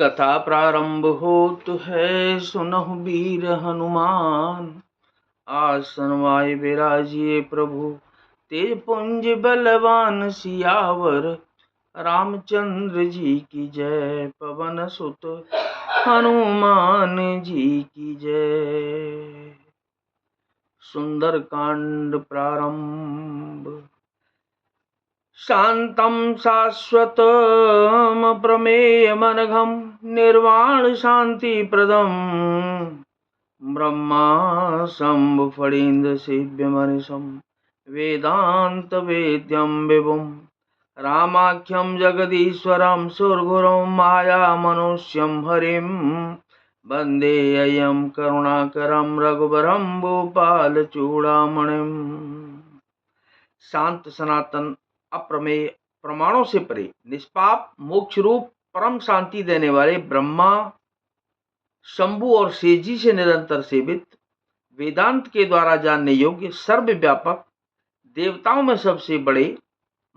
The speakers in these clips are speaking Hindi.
कथा प्रारंभ होत है, सुनहु वीर हनुमान। आसन माय विराजिए प्रभु, तेज पुंज बलवान। सियावर रामचंद्र जी की जय, पवन सुत हनुमान जी की जय। सुंदर कांड प्रारंभ। शांतं शाश्वतं प्रमेयमनघं, निर्वाण शांतिप्रदं। ब्रह्मा शंभु फणीन्द्र सेव्यमनिशं, वेदांत वेद्यं विभुं। रामाख्यं जगदीश्वरं, सुरगुरुं मायामनुष्यं हरिं। वन्देऽयं करुणाकरं रघुवरं भूपालचूडामणिम्। शांत सनातन अप्रमेय, प्रमाणों से परे, निष्पाप, मोक्ष रूप परम शांति देने वाले ब्रह्मा, शंभु और शेष जी से निरंतर सेवित, वेदांत के द्वारा जानने योग्य, सर्वव्यापक, देवताओं में सबसे बड़े,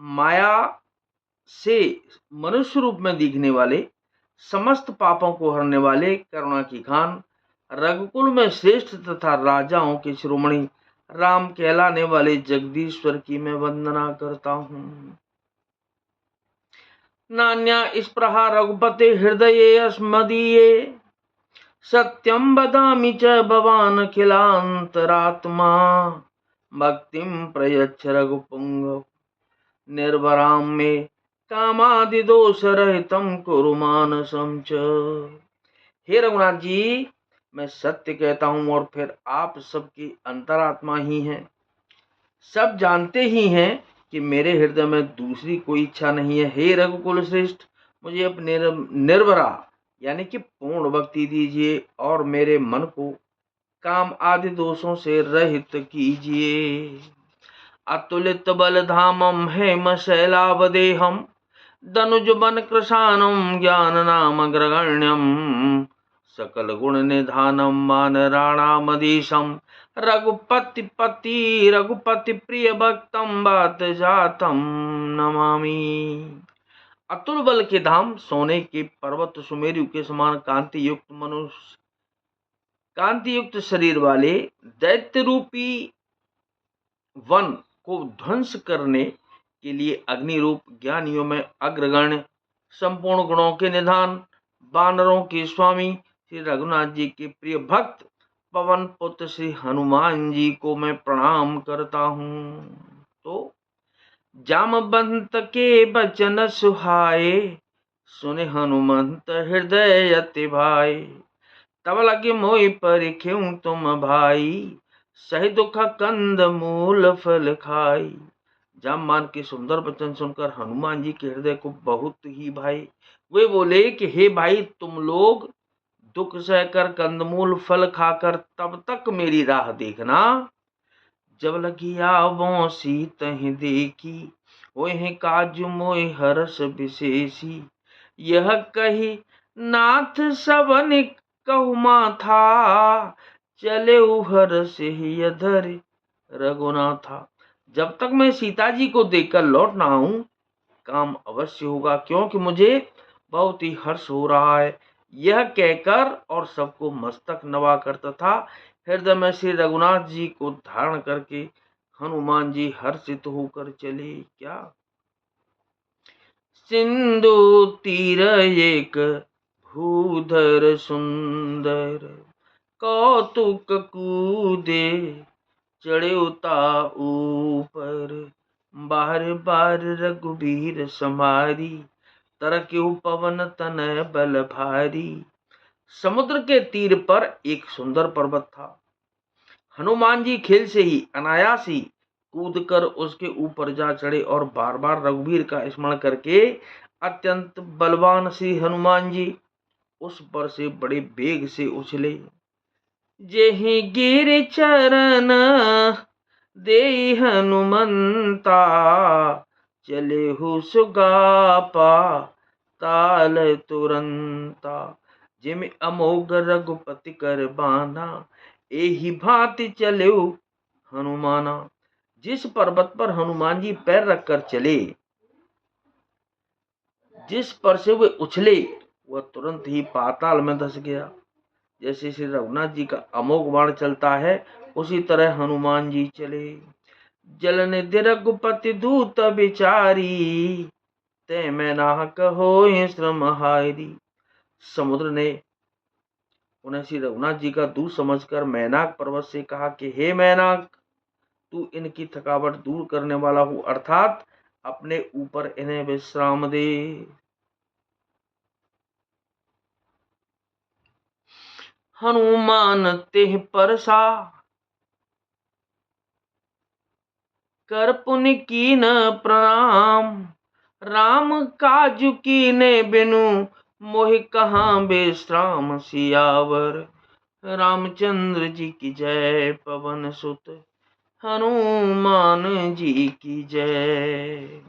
माया से मनुष्य रूप में दिखने वाले, समस्त पापों को हरने वाले, करुणा की खान, रघुकुल में श्रेष्ठ तथा राजाओं के शिरोमणि राम कहलाने वाले जगदीश्वर की मैं वंदना करता हूँ। नान्या स्पृहा रघुपते हृदये अस्मदीये, सत्यं वदामि च भवान् अखिलान्तरात्मा। भक्तिं प्रयच्छ रघुपुंगव, निर्भरां मे कामादिदोषरहितं कुरु मानसं च। हे रघुनाथ जी, मैं सत्य कहता हूँ और फिर आप सबकी अंतरात्मा ही हैं। सब जानते ही हैं कि मेरे हृदय में दूसरी कोई इच्छा नहीं है। हे रघुकुल श्रेष्ठ, मुझे अपने निर्भरा यानी कि पूर्ण भक्ति दीजिए और मेरे मन को काम आदि दोषों से रहित कीजिए। अतुलित बल धामम हेम शैलावदेहम, दनुज बन कृशानम ज्ञान नाम अग्रगण्यम। सकल गुण निधानम वानराणामधीशम, रघुपति प्रिय भक्तम बात जातम नमामि। अतुल बल के धाम, सोने के पर्वत सुमेरु के समान कांति युक्त शरीर वाले, दैत्य रूपी वन को ध्वंस करने के लिए अग्नि रूप, ज्ञानियों में अग्रगण्य, संपूर्ण गुणों के निधान, वानरों के स्वामी श्री रघुनाथ जी के प्रिय भक्त पवन पुत्र श्री हनुमान जी को मैं प्रणाम करता हूँ। तो जामवंत के बचन सुहाए, सुने हनुमंत हृदय अति भाई। तब लगे मोहि परिख्यू तुम भाई, सही दुख कंद मूल फल खाई। जामवान के सुंदर वचन सुनकर हनुमान जी के हृदय को बहुत ही भाई। वे बोले कि हे भाई, तुम लोग दुख सहकर कंदमूल फल खाकर तब तक मेरी राह देखना, जब लगी आवों सीत ही देखी, ओहि काजु मोहि हर्ष विशेषी। यह कही नाथ सबन कहु माथा, चले हर्ष ही अधर रघुनाथा। जब तक मैं सीता जी को देखकर लौट ना आऊं, काम अवश्य होगा, क्योंकि मुझे बहुत ही हर्ष हो रहा है। यह कहकर और सबको मस्तक नवाकर तथा हृदय में श्री रघुनाथ जी को धारण करके हनुमान जी हर्षित होकर चले। क्या सिंधु तीर एक भूधर सुंदर, कौतुक कूदे चढ़े उता ऊपर। बार बार रघुबीर समारी, तरक्यु पवन तनय बल भारी। समुद्र के तीर पर एक सुंदर पर्वत था। हनुमान जी खेल से ही अनायास ही कूदकर उसके ऊपर जा चढ़े और बार बार रघुबीर का स्मरण करके अत्यंत बलवान श्री हनुमान जी उस पर से बड़े वेग से उछले। जेहि गिर चरण देई हनुमंता, चले हु सुगापा ताल तुरंता। जिम अमोघ रघुपति कर बाना, एहि भांति चले हनुमाना। जिस पर्वत पर हनुमान जी पैर रखकर चले, जिस पर से वे उछले, वह तुरंत ही पाताल में धंस गया। जैसे श्री रघुनाथ जी का अमोघ बाण चलता है, उसी तरह हनुमान जी चले। जल निधि रघुपति दूत बिचारी, ते मैं ना कहो श्रम हारी। समुद्र ने उन्हें श्री रघुनाथ जी का दूत समझकर मैनाक पर्वत से कहा कि हे मैनाक, तू इनकी थकावट दूर करने वाला हो, अर्थात अपने ऊपर इन्हें विश्राम दे। हनुमान तेह परसा, कर पुनि कीन प्रणाम। राम काजु कीने बिनु, मोहि कहाँ विश्राम। सियावर रामचंद्र जी की जय, पवन सुत हनुमान जी की जय।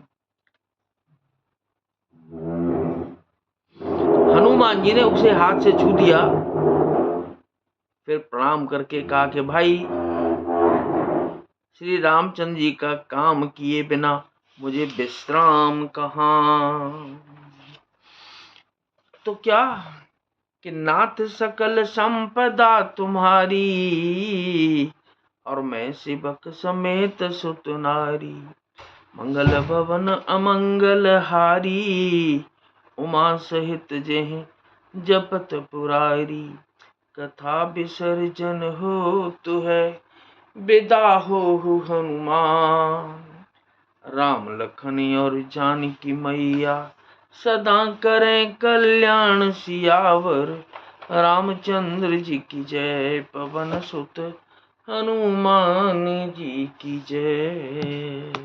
हनुमान जी ने उसे हाथ से छू दिया, फिर प्रणाम करके कहा कि भाई, श्री रामचंद्र जी का काम किए बिना मुझे विश्राम कहाँ। तो क्या कि नाथ सकल संपदा तुम्हारी, और मैं सेवक समेत सुत नारी। मंगल भवन अमंगल हारी, उमा सहित जेहि जपत पुरारी। कथा विसर्जन हो तु है, विदा हो हनुमान। राम लखन और जानकी मैया, सदा करें कल्याण। सियावर रामचंद्र जी की जय, पवन सुत हनुमान जी की जय।